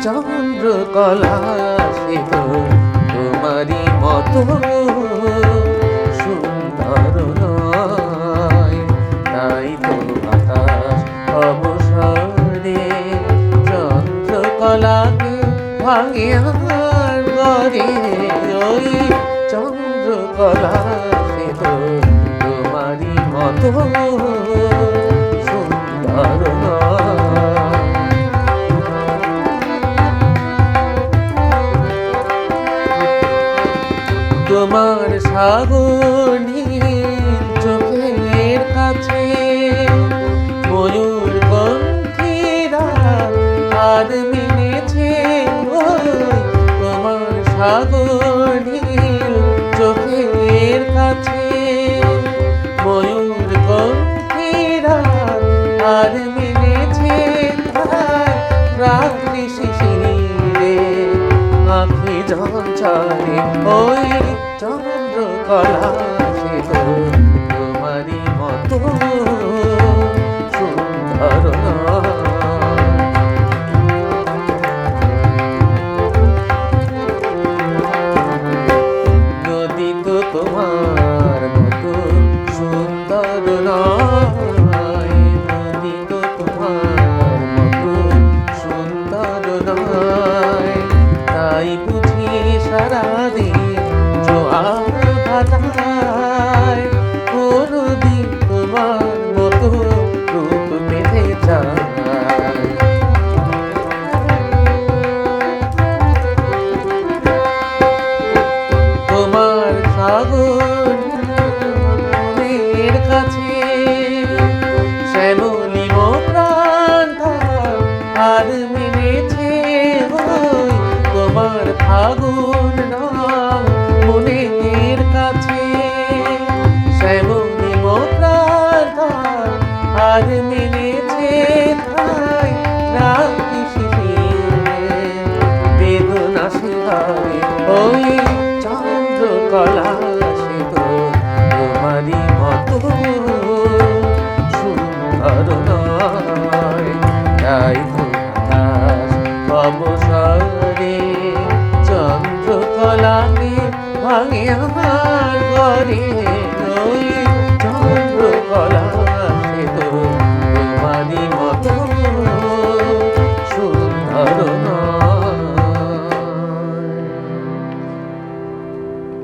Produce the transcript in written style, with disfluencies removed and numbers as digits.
চন্দ্রকলা সে তো তোমারই মতো সুন্দর নয়। তাই তো আকাশ অবসরে চন্দ্রকলাকে ভাঙিয়ার গড়ে। ওই চন্দ্রকলা সে তো তোমারই মতো সুন্দর নয়। তোমার সাগর নীল চোখের কাছে ময়ূর কণ্ঠীরা আর মিলেছে। তোমার সাগর নীল চোখের কাছে ময়ূর কণ্ঠীরা আর মিলেছে। রাত্রি শিশিরে আঁখি ঝলঝলে ওই চন্দ্রকলা সে তো তোমারই মতো সুন্দর নয়। নদী তো তোমার মতো সুন্দর নয়। নদী তো তোমার মতো সুন্দর নয়। তাই বুঝি সারাদিন জোয়ার ভাটায় কোনদিন তোমার মতো রূপ পেতে চায়। তোমার সাগরের কাছে শ্যামলি প্রাণ আর মিলেছে। তোমার ফাগুন রং মনের কাছে শ্যামলি প্রাণ আর মিলে